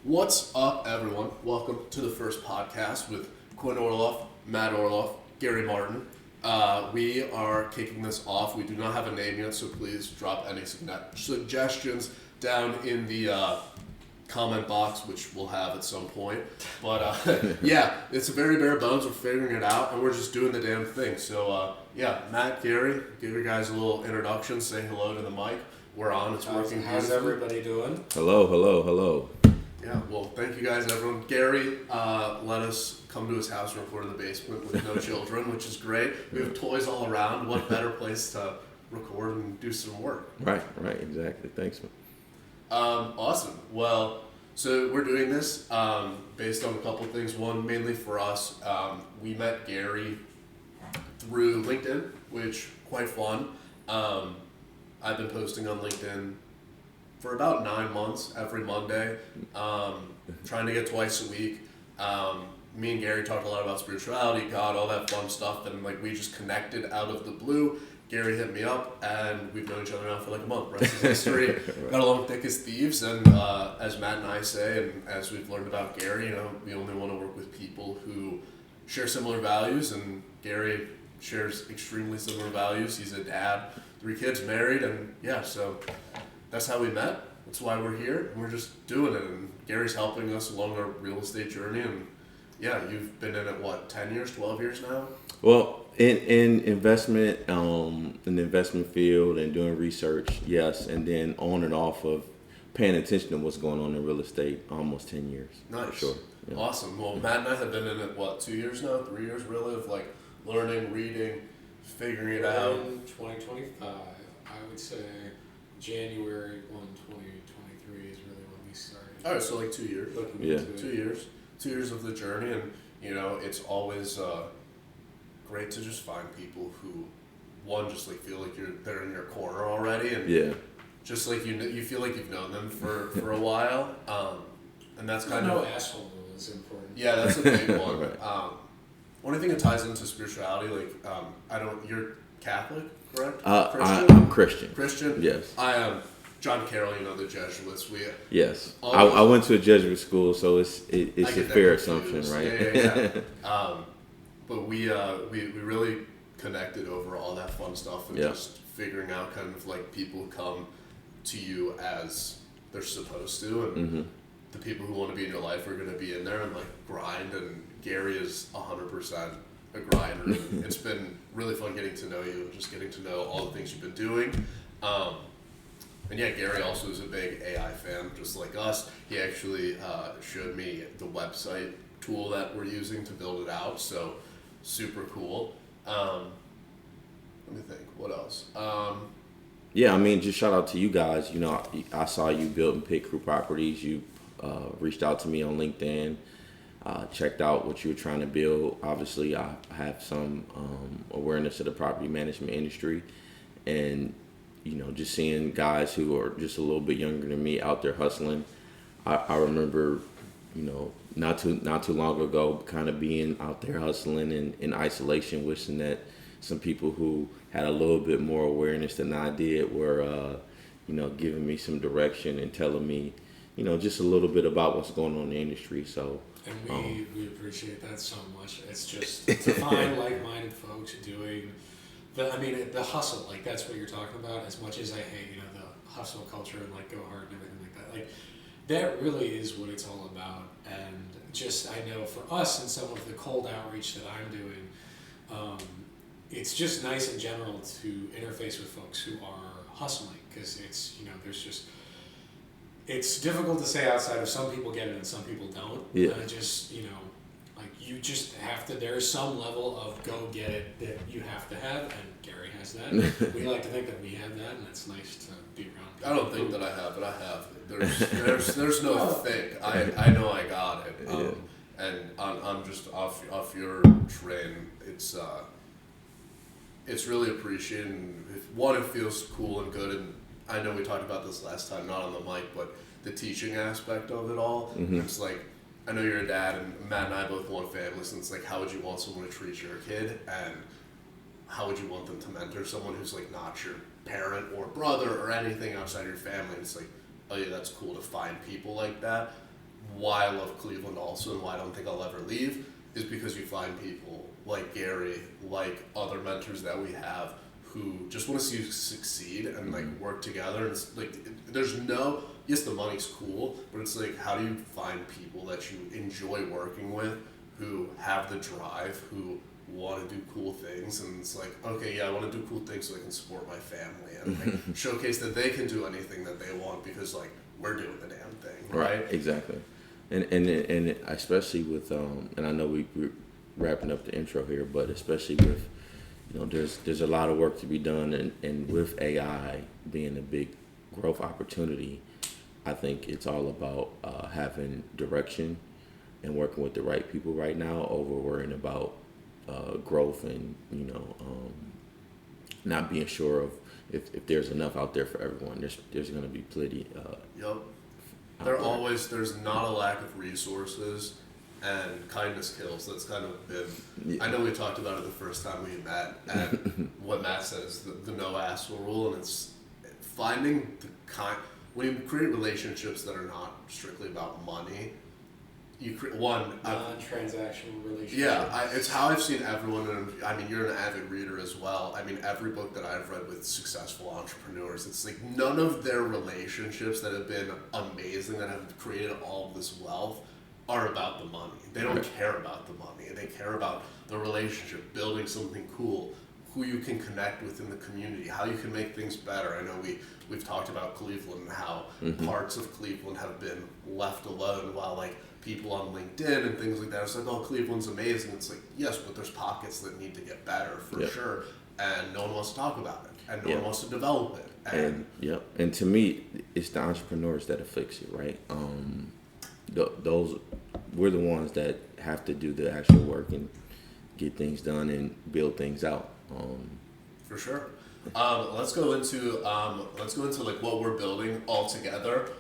What's up, everyone? Welcome to the first podcast with Quinn Orloff, Matt Orloff, Gary Martin. We are kicking this off. We do not have a name yet, so please drop any suggestions down in the comment box, which we'll have at some point. But yeah, it's a very bare bones. We're figuring it out, and we're just doing the damn thing. So yeah, Matt, Gary, give you guys a little introduction. Say hello to the mic. We're on. It's working. How's everybody doing? Hello. Yeah, well, thank you guys, everyone. Gary let us come to his house and record in the basement with no children, which is great. We have toys all around. What better place to record and do some work? Right, exactly. Thanks, man. Awesome. Well, so we're doing this based on a couple of things. One, mainly for us, we met Gary through LinkedIn, which quite fun. I've been posting on LinkedIn for about 9 months, every Monday, trying to get twice a week. Me and Gary talked a lot about spirituality, God, all that fun stuff, and like we just connected out of the blue. Gary hit me up, and we've known each other now for like a month. Rest is history. Right. Got along thick as thieves, and as Matt and I say, and as we've learned about Gary, you know, we only want to work with people who share similar values, and Gary shares extremely similar values. He's a dad, 3 kids, married, and yeah, so that's how we met. That's why we're here. And we're just doing it. And Gary's helping us along our real estate journey. And yeah, you've been in it, what, 10 years, 12 years now? Well, in investment, in the investment field and doing research, yes. And then on and off of paying attention to what's going on in real estate, almost 10 years. Nice. For sure. Yeah. Awesome. Well, Matt and I have been in it, what, 2 years now? 3 years, really, of like learning, reading, figuring it out. In 2025, I would say January 1, 2023 is really when we started. All right, so like 2 years. Yeah. 2 years. 2 years of the journey, and you know, it's always great to just find people who, one, just like feel like they're in your corner already, and yeah, just like you feel like you've known them for a while, and that's kind of no asshole rule is important. Yeah, that's a big one. Right. One thing that ties into spirituality, like you're Catholic, correct? I'm Christian. Christian. Yes. I am. John Carroll, you know, the Jesuits. Yes. I went to a Jesuit school, so it's a fair assumption, right? Yeah. But we really connected over all that fun stuff and just figuring out kind of like people who come to you as they're supposed to, and the people who want to be in your life are going to be in there and like grind. And Gary is 100% a grinder. And it's been really fun getting to know you and just getting to know all the things you've been doing. And yeah, Gary also is a big AI fan, just like us. He actually showed me the website tool that we're using to build it out, so super cool. Let me think, what else? Yeah, I mean, just shout out to you guys. You know, I saw you building Pit Crew Properties. You reached out to me on LinkedIn, checked out what you were trying to build. Obviously, I have some awareness of the property management industry, and you know, just seeing guys who are just a little bit younger than me out there hustling. I remember, you know, not too long ago, kind of being out there hustling in isolation, wishing that some people who had a little bit more awareness than I did were, you know, giving me some direction and telling me, you know, just a little bit about what's going on in the industry. So, and we appreciate that so much. It's just to find like-minded folks doing the hustle, like that's what you're talking about. As much as I hate, you know, the hustle culture and like go hard and everything like that, like that really is what it's all about. And just, I know for us and some of the cold outreach that I'm doing, it's just nice in general to interface with folks who are hustling, because it's, you know, it's difficult to say outside of some people get it and some people don't. Yeah. Just, you know, like you just have to, there's some level of go get it that you have to have, and Gary has that. We like to think that we have that, and it's nice to be around. I don't think that I have, but I have. There's no think. I know I got it. And I'm just off your train. It's really appreciated. And it feels cool and good. And I know we talked about this last time, not on the mic, but the teaching aspect of it all. It's like, I know you're a dad, and Matt and I both want families, and it's like, how would you want someone to treat your kid, and how would you want them to mentor someone who's like not your parent or brother or anything outside your family? And it's like, oh yeah, that's cool to find people like that. why I love Cleveland also and why I don't think I'll ever leave is because you find people like Gary, like other mentors that we have who just want to see you succeed and like work together. And it's like, there's no, yes, the money's cool, but it's like, how do you find people that you enjoy working with who have the drive, who want to do cool things? And it's like, okay, yeah, I want to do cool things so I can support my family and like showcase that they can do anything that they want because like we're doing the damn thing, right? Exactly. And especially with and I know we're wrapping up the intro here, but especially with, you know, there's a lot of work to be done, and with AI being a big growth opportunity, I think it's all about having direction and working with the right people right now over worrying about growth and, you know, not being sure of if there's enough out there for everyone. There's going to be plenty. Yep. There's not a lack of resources, and kindness kills. That's kind of been, I know we talked about it the first time we met, and what Matt says, the no asshole rule, and it's finding the when you create relationships that are not strictly about money, you create non-transactional relationship. Yeah, it's how I've seen everyone, and I mean, you're an avid reader as well. I mean, every book that I've read with successful entrepreneurs, it's like none of their relationships that have been amazing, that have created all of this wealth, are about the money. They don't care about the money. They care about the relationship, building something cool, who you can connect with in the community, how you can make things better. I know we've talked about Cleveland and how parts of Cleveland have been left alone while like people on LinkedIn and things like that. It's like, oh, Cleveland's amazing. It's like, yes, but there's pockets that need to get better for sure. And no one wants to talk about it. And no one wants to develop it. And to me, it's the entrepreneurs that afflicts it, right? Those, we're the ones that have to do the actual work and get things done and build things out. For sure. Let's go into like what we're building all together.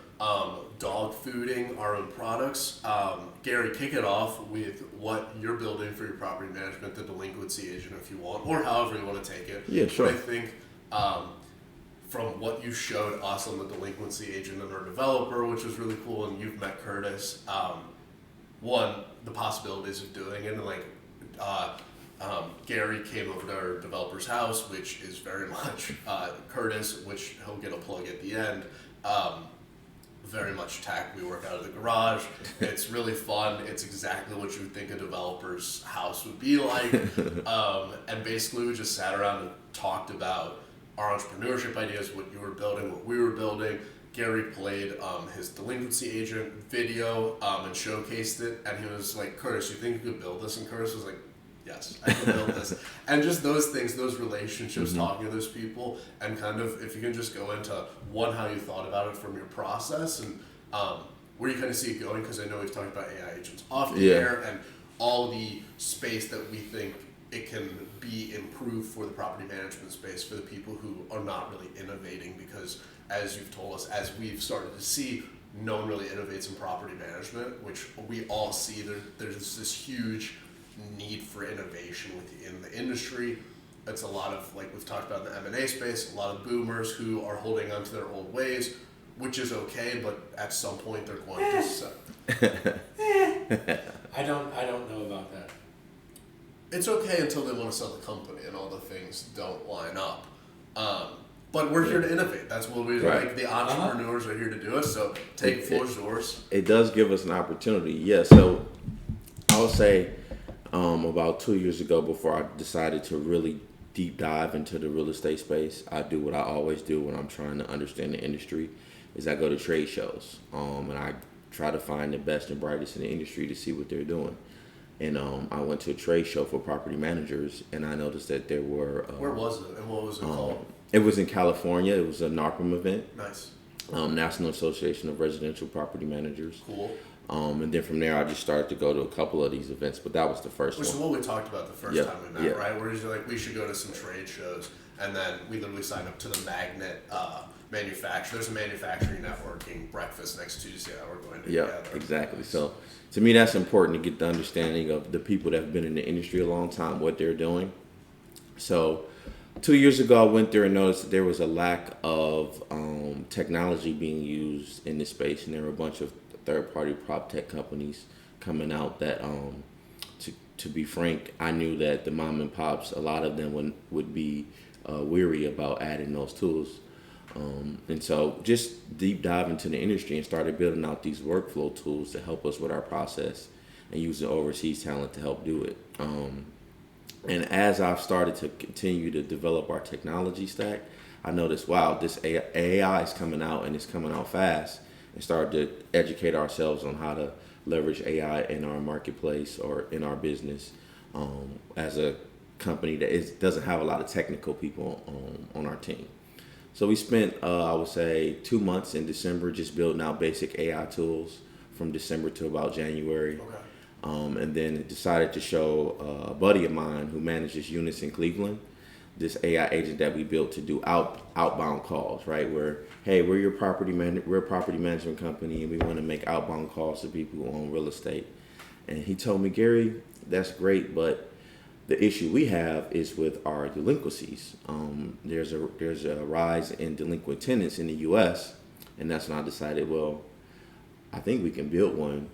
Dog fooding our own products. Gary, kick it off with what you're building for your property management, the delinquency agent, if you want, or however you want to take it. Yeah, sure. But I think from what you showed us on the delinquency agent and our developer, which was really cool, and you've met Curtis. One, the possibilities of doing it, and like Gary came over to our developer's house, which is very much Curtis, which he'll get a plug at the end. Very much tech. We work out of the garage. It's really fun. It's exactly what you would think a developer's house would be like. And basically we just sat around and talked about our entrepreneurship ideas, what you were building, what we were building. Gary played his delinquency agent video and showcased it. And he was like, Curtis, you think you could build this? And Curtis was like, yes, I can build this. And just those things, those relationships, talking to those people, and kind of, if you can just go into one, how you thought about it from your process, and where you kind of see it going, because I know we've talked about AI agents off the air, and all the space that we think it can be improved for the property management space for the people who are not really innovating, because as you've told us, as we've started to see, no one really innovates in property management, which we all see there's this huge need for innovation within the industry. It's a lot of, like we've talked about in the M&A space, a lot of boomers who are holding on to their old ways, which is okay, but at some point they're going to sell. I don't know about that. It's okay until they want to sell the company and all the things don't line up. But we're here to innovate. That's what we like. The entrepreneurs are here to do it. So take floor's yours. It does give us an opportunity. Yeah. So I would say about 2 years ago, before I decided to really deep dive into the real estate space, I do what I always do when I'm trying to understand the industry, is I go to trade shows, and I try to find the best and brightest in the industry to see what they're doing. And I went to a trade show for property managers, and I noticed that there were... Where was it, and what was it called? It was in California. It was a NARPM event. Nice. National Association of Residential Property Managers. Cool. And then from there, I just started to go to a couple of these events, but that was the first one. Which is what we talked about the first time we met, right? Where you're like, we should go to some trade shows, and then we literally signed up to the Magnet manufacturer. There's a manufacturing networking breakfast next Tuesday that we're going to together. Yeah, exactly. So to me, that's important to get the understanding of the people that have been in the industry a long time, what they're doing. So 2 years ago, I went there and noticed that there was a lack of technology being used in this space, and there were a bunch of third party prop tech companies coming out that to be frank, I knew that the mom and pops, a lot of them would be weary about adding those tools. And so just deep dive into the industry and started building out these workflow tools to help us with our process and using overseas talent to help do it. And as I've started to continue to develop our technology stack, I noticed, wow, this AI is coming out and it's coming out fast, and started to educate ourselves on how to leverage AI in our marketplace or in our business as a company that doesn't have a lot of technical people on our team. So we spent, I would say, 2 months in December just building out basic AI tools from December to about January. Okay. And then decided to show a buddy of mine who manages units in Cleveland, this AI agent that we built to do outbound calls, right? Where, hey, we're a property management company and we want to make outbound calls to people who own real estate. And he told me, Gary, that's great, but the issue we have is with our delinquencies. There's a rise in delinquent tenants in the U.S., and that's when I decided, well, I think we can build one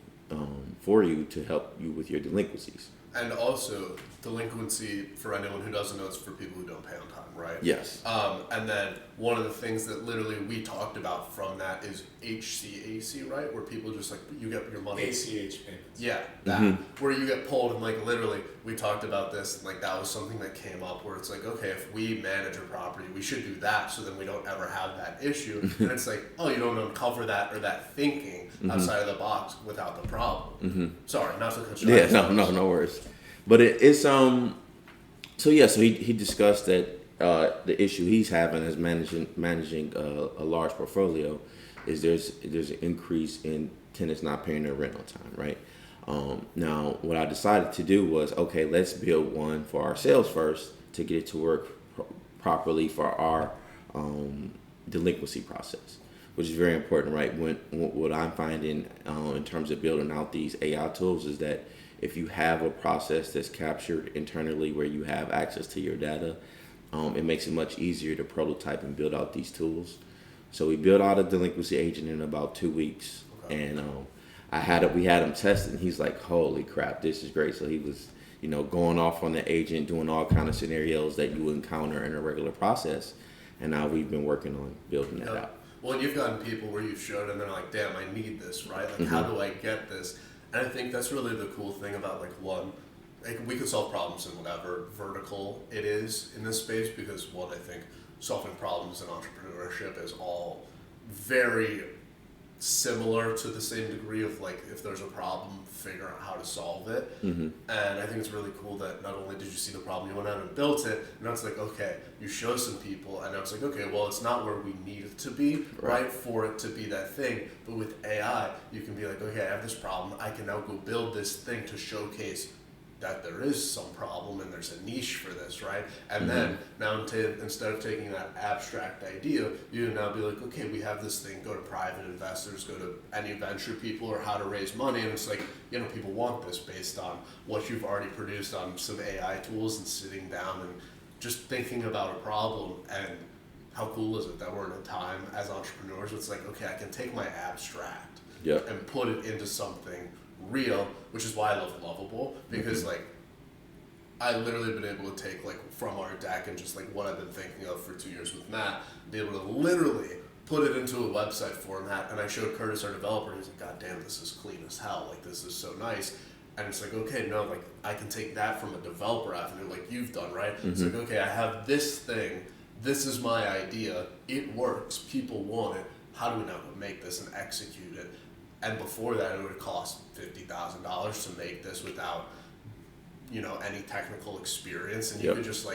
for you to help you with your delinquencies. And also, delinquency, for anyone who doesn't know, it's for people who don't pay on time, right? Yes. And then one of the things that literally we talked about from that is HCAC, right? Where people just like, you get your money. ACH payments. Yeah, that. Where you get pulled, and like literally, we talked about this, and like that was something that came up where it's like, okay, if we manage a property, we should do that so then we don't ever have that issue. And it's like, oh, you don't uncover that or that thinking outside of the box without the problem. Sorry, not to cut you off. Yeah, no worries. But it's so he discussed that the issue he's having as managing a large portfolio is there's an increase in tenants not paying their rent on time, right? Now, what I decided to do was, okay, let's build one for ourselves first to get it to work properly for our delinquency process, which is very important, right? What I'm finding in terms of building out these AI tools is that if you have a process that's captured internally where you have access to your data, it makes it much easier to prototype and build out these tools. So we built out a delinquency agent in about 2 weeks, and we had him test it, and he's like, "Holy crap, this is great!" So he was, going off on the agent, doing all kind of scenarios that you would encounter in a regular process, and now we've been working on building that out. Well, you've gotten people where you've showed and they're like, "Damn, I need this, right? Like, how do I get this?" And I think that's really the cool thing about we could solve problems in whatever vertical it is in this space, because I think solving problems in entrepreneurship is all very similar to the same degree of like, if there's a problem, figure out how to solve it. And I think it's really cool that not only did you see the problem, you went out and built it, and now it's like, okay, you show some people, and now it's like, okay, well, it's not where we need it to be, right, for it to be that thing. But with AI, you can be like, okay, I have this problem, I can now go build this thing to showcase that there is some problem and there's a niche for this, right? And then now instead of taking that abstract idea, you now be like, okay, we have this thing, go to private investors, go to any venture people, or how to raise money, and it's like, people want this based on what you've already produced on some AI tools and sitting down and just thinking about a problem. And how cool is it that we're in a time as entrepreneurs where it's like, okay, I can take my abstract and put it into something real, which is why I love Lovable, because I literally been able to take from our deck and just what I've been thinking of for 2 years with Matt, be able to literally put it into a website format. And I showed Curtis, our developer, and he's like, God damn, this is clean as hell, this is so nice. And it's like, okay, no, I can take that from a developer avenue like you've done, right? It's like, okay, I have this thing, this is my idea, it works, people want it, how do we now make this and execute it? And before that, it would have cost $50,000 to make this without, any technical experience. And you could just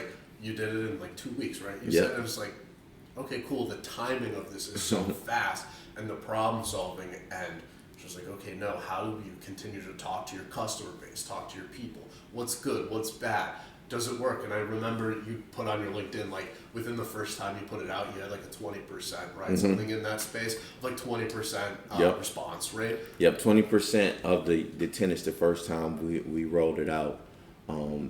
you did it in 2 weeks, right? You said it was like, okay, cool. The timing of this is so fast, and the problem solving, and just okay, no, how do you continue to talk to your customer base, talk to your people? What's good? What's bad? Does it work? And I remember you put on your LinkedIn, within the first time you put it out, you had a 20%, right? Something in that space, 20% response rate. Yep, 20% of the tenants the first time we rolled it out,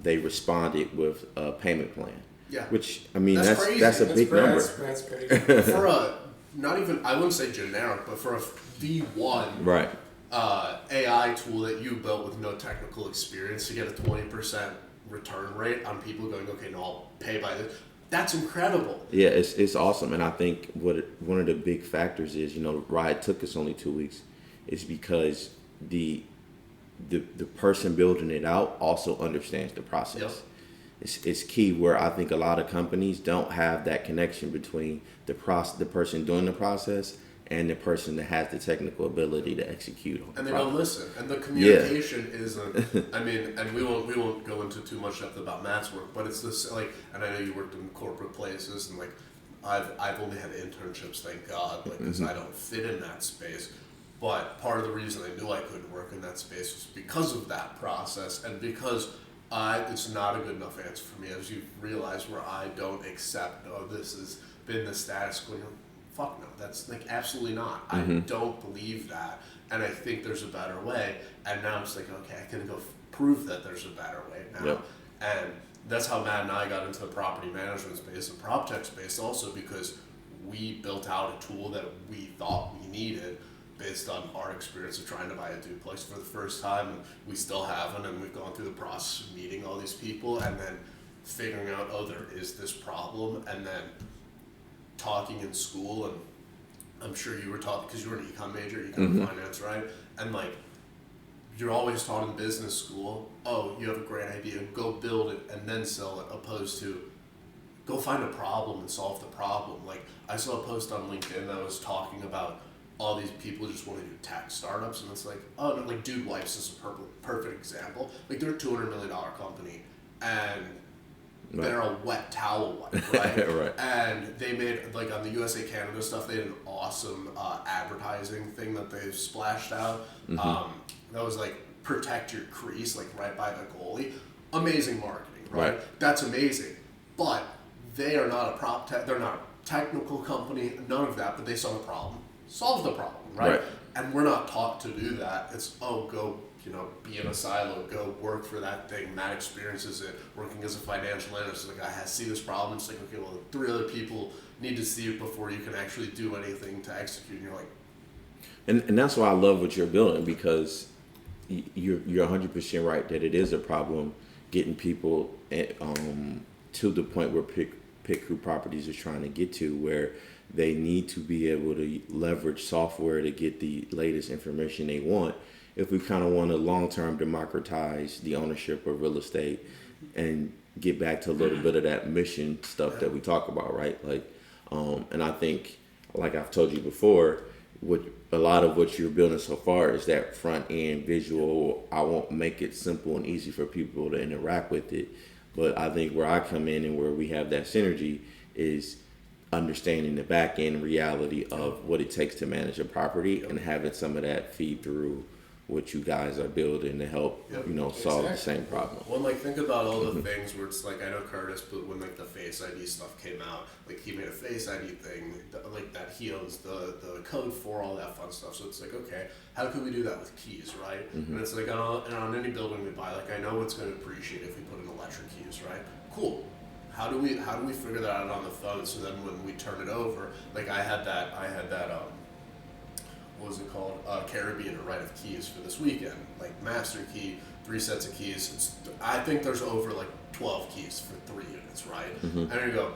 they responded with a payment plan. Yeah. Which, I mean, that's crazy. That's a big number. That's crazy. For not even, I wouldn't say generic, but for a V1, right. AI tool that you built with no technical experience to get a 20% return rate on people going, okay, no, I'll pay by this. That's incredible. Yeah, it's awesome, and I think one of the big factors is, why it took us only 2 weeks is because the person building it out also understands the process. Yep. It's key where I think a lot of companies don't have that connection between the person doing the process and the person that has the technical ability to execute on. And they don't listen. And the communication Yeah. isn't. I mean, and we won't go into too much depth about Matt's work, but it's this like. And I know you worked in corporate places, and like, I've only had internships, thank God, like because I don't fit in that space. But part of the reason I knew I couldn't work in that space was because of that process, and because it's not a good enough answer for me, as you realize, where I don't accept, oh, this has been the status quo. Fuck no, that's like absolutely not. I don't believe that, and I think there's a better way. And now it's like, okay, I can go prove that there's a better way now. Yep. And that's how Matt and I got into the property management space and prop tech space, also because we built out a tool that we thought we needed based on our experience of trying to buy a duplex for the first time, and we still haven't, and we've gone through the process of meeting all these people and then figuring out, oh, there is this problem, and then talking in school, and I'm sure you were taught, because you were an econ major, finance, right? And like, you're always taught in business school, oh, you have a great idea, go build it and then sell it, opposed to go find a problem and solve the problem. Like, I saw a post on LinkedIn that was talking about all these people just want to do tech startups, and it's like, oh, no, like Dude Wipes is a perfect example. Like, they're a $200 million company, and they're a wet towel wipe, right? Right. And they made, like, on the USA Canada stuff, they had an awesome advertising thing that they splashed out. That was like, protect your crease, like right by the goalie. Amazing marketing, right? That's amazing. But they are not they're not a technical company, none of that, but they saw the problem. Solve the problem, right? And we're not taught to do that. It's, oh, go, be in a silo, go work for that thing. Matt experiences it working as a financial analyst. Like, I see this problem. It's like, okay, well, 3 other people need to see it before you can actually do anything to execute. And you're like, and that's why I love what you're building, because you're 100% right that it is a problem getting people to the point where Pit Crew Properties is trying to get to, where they need to be able to leverage software to get the latest information they want. If we kind of want to long-term democratize the ownership of real estate and get back to a little bit of that mission stuff that we talk about, right? Like, and I think, like I've told you before, a lot of what you're building so far is that front end visual. I won't make it simple and easy for people to interact with it, but I think where I come in and where we have that synergy is understanding the back end reality of what it takes to manage a property and having some of that feed through what you guys are building to help, solve the same problem. Well, like, think about all the things where it's like, I know Curtis, but when like the Face ID stuff came out, like he made a Face ID thing, like that he owns the code for, all that fun stuff. So it's like, okay, how can we do that with keys, right? And it's like, on any building we buy, like, I know it's going to appreciate if we put in electric keys, right? Cool. How do we figure that out on the phone, so then when we turn it over, like I had that what was it called? Caribbean right of keys for this weekend. Like, master key, 3 sets of keys. I think there's over like 12 keys for 3 units, right? And you go,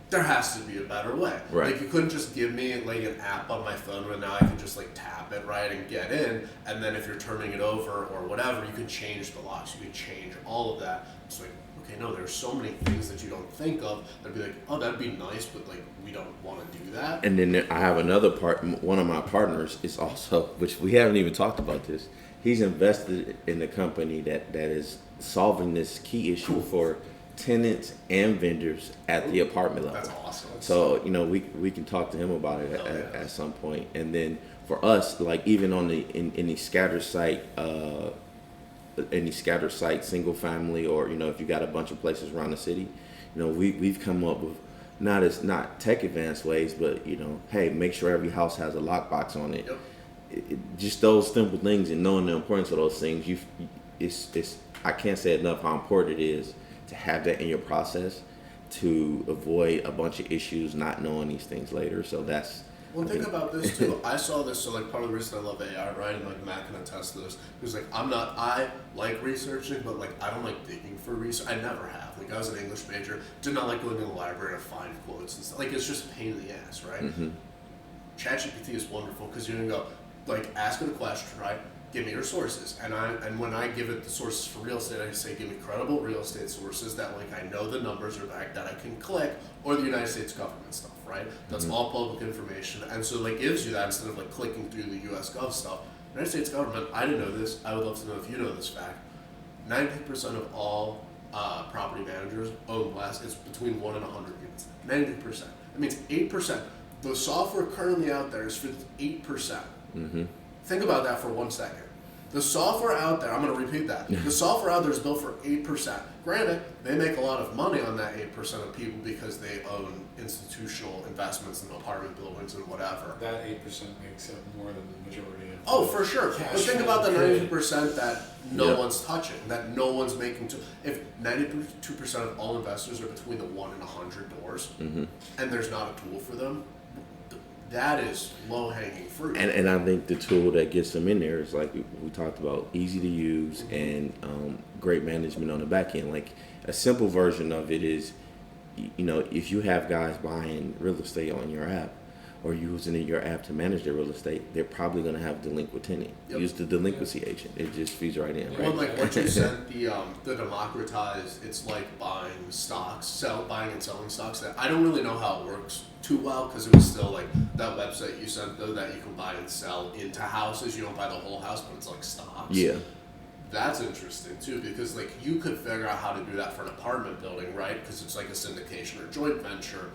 there has to be a better way. Right. Like, you couldn't just give me like an app on my phone where now I can just like tap it, right, and get in, and then if you're turning it over or whatever, you can change the locks, you can change all of that. It's like, okay, no, there's so many things that you don't think of that'd be like, oh, that'd be nice, but like, we don't want to do that. And then I have another part. One of my partners is also, which we haven't even talked about this. He's invested in a company that is solving this key issue for tenants and vendors at the apartment level. That's awesome. So we can talk to him about it at some point. And then for us, like, even on in the scattered site, single family, or if you got a bunch of places around the city, we've come up with not tech advanced ways, but hey, make sure every house has a lockbox on it. Just those simple things, and knowing the importance of those things, I can't say enough how important it is to have that in your process to avoid a bunch of issues not knowing these things later. So that's Well, think about this too. I saw this, so like part of the reason I love AI, right, and like Matt can attest to this, because like I like researching, but like I don't like digging for research. I never have. Like I was an English major, did not like going to the library to find quotes and stuff. Like it's just a pain in the ass, right? ChatGPT is wonderful because you can go, like, ask it a question, right? Give me your sources, and when I give it the sources for real estate, I say give me credible real estate sources that like I know the numbers are back that I can click, or the United States government stuff, right? That's all public information, and so like gives you that instead of like clicking through the U.S. Gov stuff. United States government, I didn't know this. I would love to know if you know this fact. 90% of all property managers own less. It's between 1 and 100 units. 90%. That means 8%. The software currently out there is for 8%. Think about that for 1 second. The software out there, I'm going to repeat that. The software out there is built for 8%. Granted, they make a lot of money on that 8% of people because they own institutional investments in apartment buildings and whatever. That 8% makes up more than the majority of. Oh, for sure. Cash But think about the 90% that no Yep. one's touching, that no one's making. If 92% of all investors are between the 1 and 100 doors, and there's not a tool for them, that is low-hanging fruit. And I think the tool that gets them in there is like we talked about, easy to use and great management on the back end. Like a simple version of it is, you know, if you have guys buying real estate on your app or using your app to manage their real estate, they're probably going to have delinquent tenant. Yep. Use the delinquency agent. It just feeds right in, Well, right? like what you said, the democratized, it's like buying stocks, buying and selling stocks. That I don't really know how it works too well because it was still like that website you sent though that you can buy and sell into houses. You don't buy the whole house, but it's like stocks. Yeah. That's interesting too because like you could figure out how to do that for an apartment building, right? Because it's like a syndication or joint venture.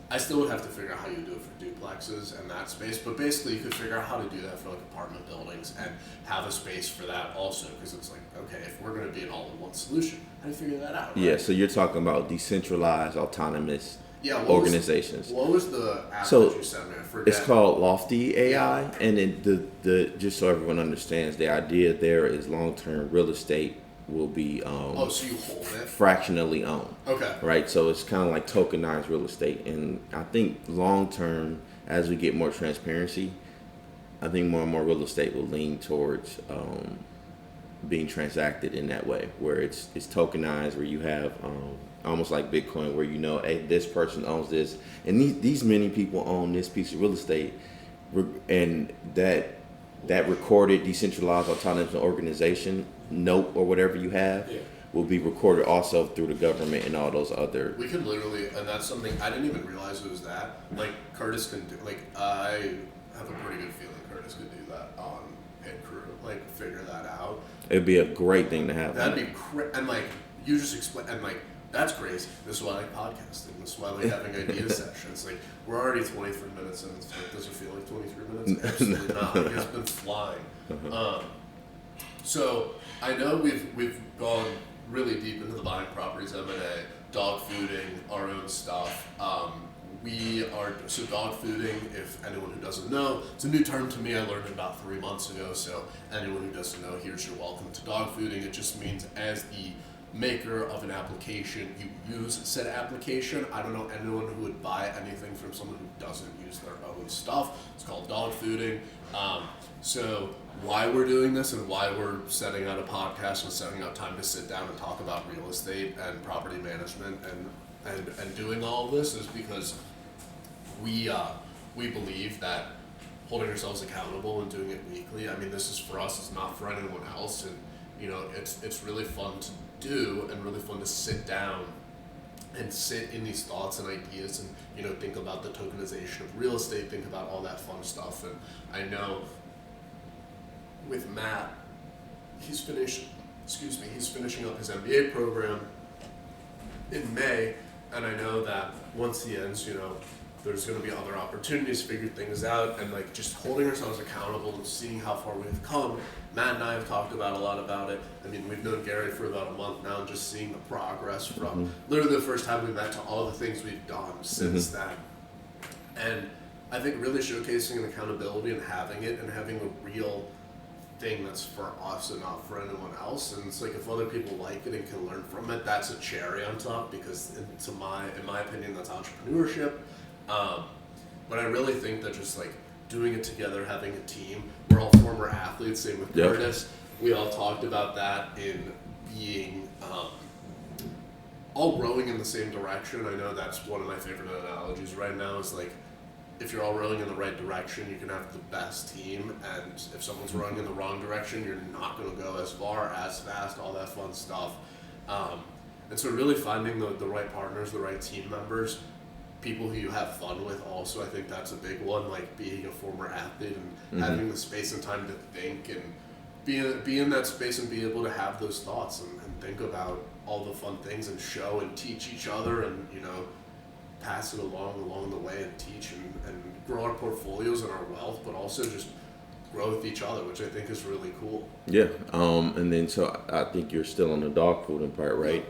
I still would have to figure out how you do it for duplexes and that space, but basically you could figure out how to do that for like apartment buildings and have a space for that also because it's like, okay, if we're going to be an all-in-one solution, how do you figure that out? Right? Yeah, so you're talking about decentralized, autonomous organizations. What was the app So, that you sent me? I forget. It's called Lofty AI, and then the just so everyone understands, the idea there is long-term real estate will be Oh, so you hold it? fractionally owned. Okay. Right, so it's kind of like tokenized real estate, and I think long term, as we get more transparency, I think more and more real estate will lean towards being transacted in that way, where it's tokenized, where you have almost like Bitcoin, where you know, hey, this person owns this, and these many people own this piece of real estate, and that recorded decentralized autonomous organization note or whatever you have. Yeah. Will be recorded also through the government and all those other. We could literally, and that's something I didn't even realize it was that. Like Curtis can do. Like I have a pretty good feeling Curtis could do that on Pit Crew. Like figure that out. It'd be a great thing to have. That'd be and like you just explain and like that's crazy. This is why I like podcasting. This is why I like having idea sessions. Like we're already 23 minutes in. It's like, does it feel like 23 minutes? Absolutely not. Like, it's been flying. So I know we've gone really deep into the buying properties M&A, dog fooding, our own stuff. Dog fooding, if anyone who doesn't know, it's a new term to me. I learned it about 3 months ago. So anyone who doesn't know, here's your welcome to dog fooding. It just means as the maker of an application, you use said application. I don't know anyone who would buy anything from someone who doesn't use their own stuff. It's called dog fooding. So why we're doing this and why we're setting out a podcast and setting out time to sit down and talk about real estate and property management and doing all of this is because we believe that holding ourselves accountable and doing it weekly. I mean, this is for us. It's not for anyone else. And you know, it's really fun to do and really fun to sit down and sit in these thoughts and ideas and you know think about the tokenization of real estate. Think about all that fun stuff. And I know. With Matt, he's finishing up his MBA program in May, and I know that once he ends, you know, there's going to be other opportunities to figure things out, and like just holding ourselves accountable and seeing how far we've come. Matt and I have talked a lot about it. I mean, we've known Gary for about a month now, and just seeing the progress from literally the first time we met to all the things we've done since then. And I think really showcasing an accountability and having a real thing that's for us and not for anyone else, and it's like if other people like it and can learn from it, that's a cherry on top because in my opinion that's entrepreneurship. But I really think that just like doing it together, having a team, we're all former athletes, same with Yep. Curtis. We all talked about that in being all rowing in the same direction. I know that's one of my favorite analogies right now is like if you're all rowing in the right direction, you can have the best team. And if someone's rowing in the wrong direction, you're not going to go as far, as fast, all that fun stuff. And so really finding the right partners, the right team members, people who you have fun with also, I think that's a big one, like being a former athlete and having the space and time to think and be in that space and be able to have those thoughts and think about all the fun things and show and teach each other and, you know, pass it along the way and teach and grow our portfolios and our wealth, but also just grow with each other, which I think is really cool. Yeah. And then so I think you're still on the dog fooding part, right?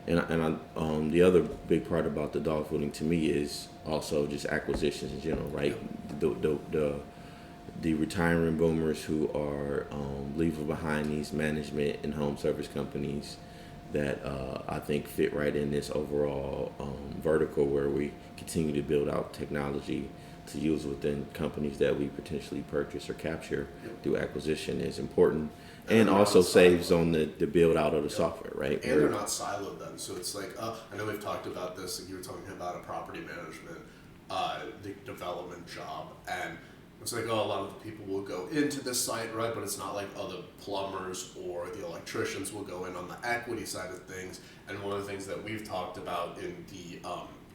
And the other big part about the dog fooding to me is also just acquisitions in general, right? The retiring boomers who are leaving behind these management and home service companies that I think fit right in this overall vertical where we continue to build out technology to use within companies that we potentially purchase or capture through acquisition is important. And also saves on the build out of the software, right? And they're not siloed then. So it's like, I know we've talked about this, like you were talking about a property management, the development job. And it's like, a lot of the people will go into this site, right? But it's not like other plumbers or the electricians will go in on the equity side of things. And one of the things that we've talked about in the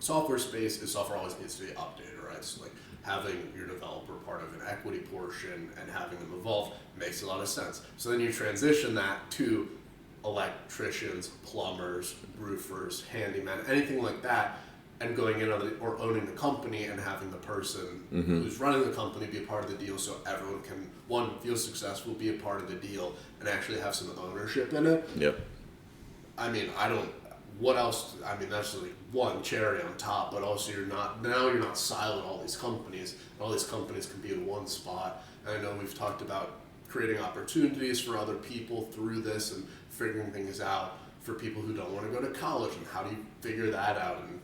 software space is software always needs to be updated, right? So like having your developer part of an equity portion and having them evolve makes a lot of sense. So then you transition that to electricians, plumbers, roofers, handyman, anything like that, and going in on or owning the company and having the person who's running the company be a part of the deal so everyone can, one, feel successful, be a part of the deal, and actually have some ownership in it. Yep. I mean, what else? I mean, that's like one cherry on top, but also you're not siloed all these companies, and all these companies can be in one spot. And I know we've talked about creating opportunities for other people through this and figuring things out for people who don't want to go to college, and how do you figure that out and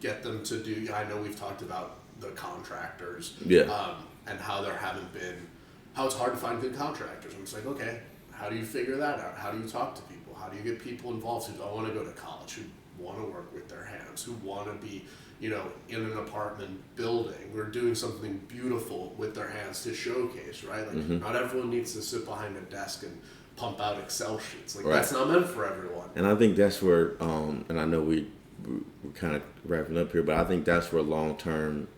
get them to do. I know we've talked about the contractors, and how how it's hard to find good contractors. And it's like, okay, how do you figure that out? How do you talk to people? How do you get people involved who don't want to go to college, who want to work with their hands, who want to be, you know, in an apartment building or doing something beautiful with their hands to showcase, right? Like not everyone needs to sit behind a desk and pump out Excel sheets. Like that's not meant for everyone. And I think that's where, and I know we're kind of wrapping up here, but I think that's where long term,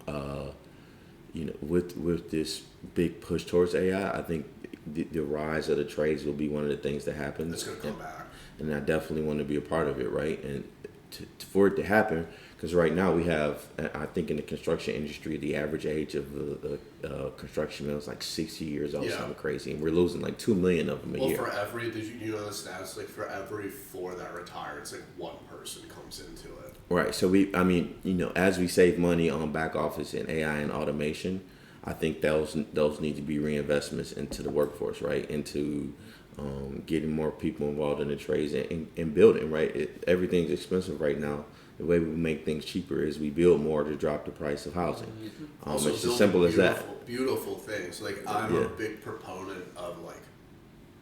you know, with this big push towards AI, I think the rise of the trades will be one of the things that happens. It's going to come back. And I definitely want to be a part of it, right? And for it to happen, because right now we have, I think in the construction industry, the average age of the construction mill is like 60 years old, something crazy, and we're losing like 2 million of them a year. For every, did you know the stats? Like for every 4 that retire, it's like one person comes into it. Right. So I mean, you know, as we save money on back office and AI and automation, I think those need to be reinvestments into the workforce, right? Into getting more people involved in the trades and building, right? Everything's expensive right now. The way we make things cheaper is we build more to drop the price of housing. It's as simple as that. Beautiful things. Like I'm a big proponent of like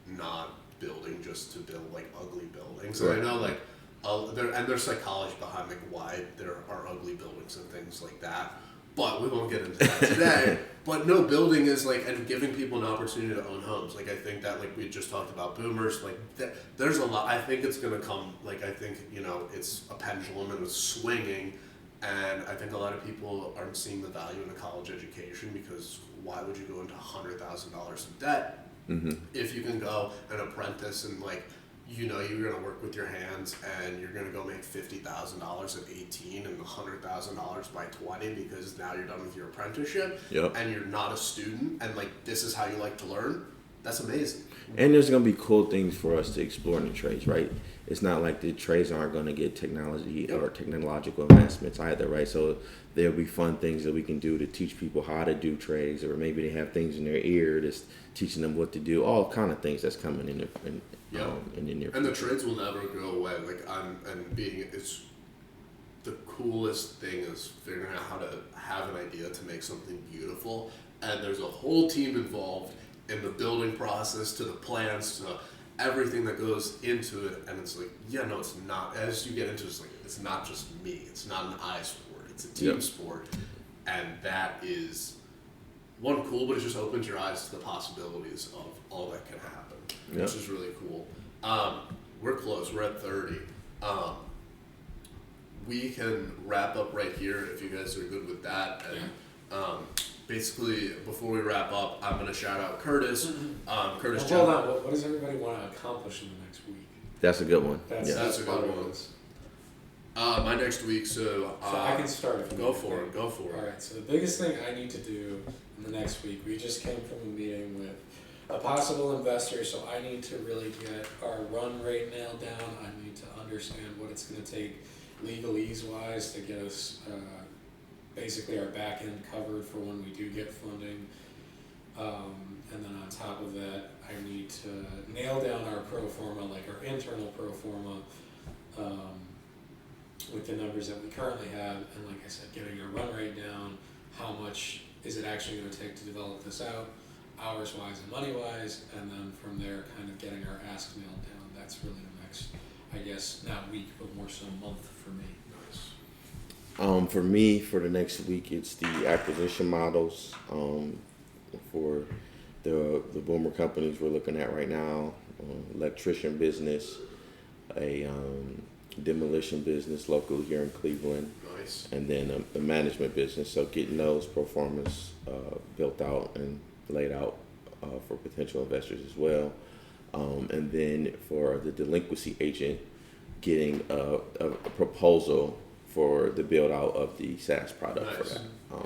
not building just to build like ugly buildings. And I know like there's psychology behind like why there are ugly buildings and things like that. But we won't get into that today. But no, building is like, and giving people an opportunity to own homes. Like, I think that, like, we just talked about boomers, like, there's a lot. I think it's going to come, like, I think, you know, it's a pendulum and it's swinging. And I think a lot of people aren't seeing the value in a college education because why would you go into $100,000 in debt if you can go and apprentice and, like, you know, you're going to work with your hands and you're going to go make $50,000 at 18 and $100,000 by 20 because now you're done with your apprenticeship and you're not a student and like this is how you like to learn. That's amazing. And there's going to be cool things for us to explore in the trades, right? It's not like the trades aren't going to get technology or technological advancements either, right? So there'll be fun things that we can do to teach people how to do trades, or maybe they have things in their ear that's teaching them what to do, all kind of things that's coming in the near And the trades will never go away. Like it's the coolest thing is figuring out how to have an idea to make something beautiful, and there's a whole team involved in the building process, to the plans, to everything that goes into it, and it's like, yeah, no, it's not. As you get into it, it's like, it's not just me. It's not an I sport. It's a team sport, and that is one cool, but it just opens your eyes to the possibilities of all that can happen, which is really cool. We're close. We're at 30. We can wrap up right here if you guys are good with that. And basically, before we wrap up, I'm going to shout out Curtis. Curtis. Hold on. What does everybody want to accomplish in the next week? That's a good one. That's a good one. My next week, so I can start. If go for it. All right. So the biggest thing I need to do in the next week, we just came from a meeting with a possible investor, so I need to really get our run rate nailed down. I need to understand what it's going to take legalese-wise to get us basically our back end covered for when we do get funding. And then on top of that, I need to nail down our pro forma, like our internal pro forma, with the numbers that we currently have. And like I said, getting our run rate down, how much is it actually going to take to develop this out, hours-wise and money-wise, and then from there kind of getting our ask nailed down. That's really the next, I guess, not week, but more so month for me. For me, for the next week, it's the acquisition models for the boomer companies we're looking at right now. Electrician business, a demolition business locally here in Cleveland, and then a management business. So getting those pro formas built out and laid out for potential investors as well. And then for the delinquency agent, getting a proposal for the build out of the SaaS product for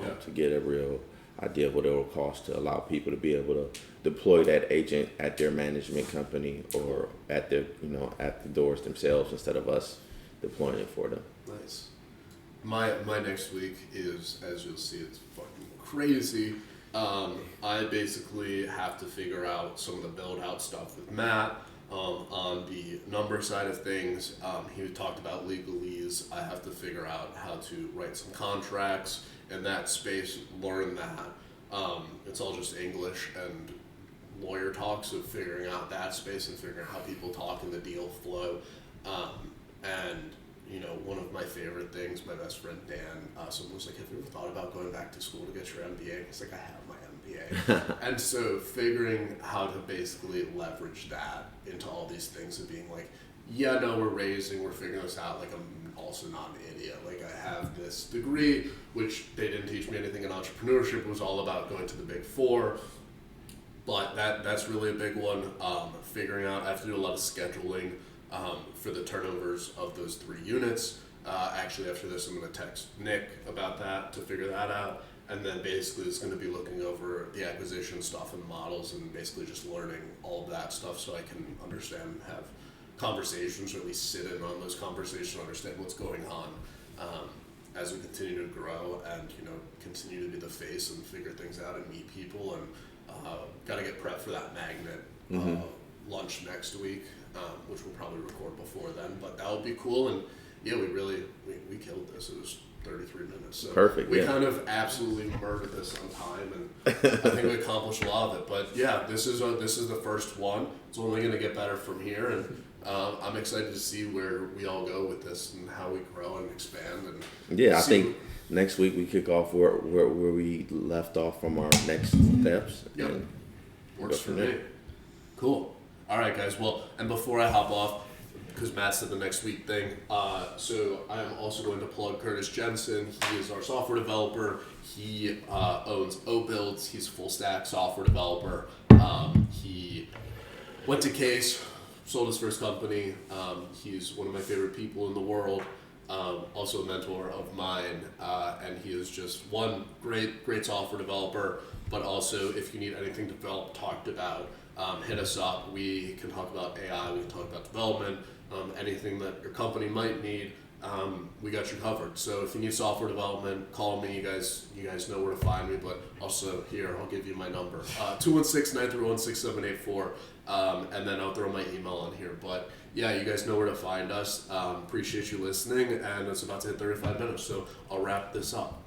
that, to get a real idea of what it will cost to allow people to be able to deploy that agent at their management company or at their, at the doors themselves instead of us deploying it for them. Nice. My next week is, as you'll see, it's fucking crazy. I basically have to figure out some of the build out stuff with Matt. On the number side of things, he talked about legalese. I have to figure out how to write some contracts in that space, learn that. It's all just English and lawyer talk, so figuring out that space and figuring out how people talk in the deal flow. And one of my favorite things, my best friend Dan, someone was like, have you ever thought about going back to school to get your MBA? He's like, I have my MBA. And so figuring how to basically leverage that into all these things of being like, yeah, no, we're figuring this out. Like, I'm also not an idiot. Like, I have this degree, which they didn't teach me anything in entrepreneurship. It was all about going to the Big Four. But that's really a big one. Figuring out, I have to do a lot of scheduling for the turnovers of those 3 units. Actually, after this, I'm going to text Nick about that to figure that out. And then basically it's going to be looking over the acquisition stuff and models and basically just learning all of that stuff so I can understand and have conversations, or at least sit in on those conversations, understand what's going on as we continue to grow and, continue to be the face and figure things out and meet people. And got to get prepped for that magnet lunch next week, which we'll probably record before then, but that would be cool. And yeah, we killed this. It was 33 minutes. So perfect. We kind of absolutely murdered this on time, and I think we accomplished a lot of it. But yeah, this is the first one. It's only going to get better from here, and I'm excited to see where we all go with this and how we grow and expand. And yeah, I think next week we kick off where we left off from our next steps. Yep, works for me. Cool. All right, guys. Well, and before I hop off, because Matt said the next week thing, so I'm also going to plug Curtis Jensen. He is our software developer. He owns OBuilds. He's a full stack software developer. He went to Case, sold his first company. He's one of my favorite people in the world. Also a mentor of mine, and he is just one great software developer. But also, if you need anything developed, talked about, hit us up. We can talk about AI. We can talk about development. Anything that your company might need, we got you covered. So if you need software development, call me. You guys know where to find me. But also here, I'll give you my number: 216-931-6784, and then I'll throw my email on here. But yeah, you guys know where to find us. Appreciate you listening, and it's about to hit 35 minutes, so I'll wrap this up.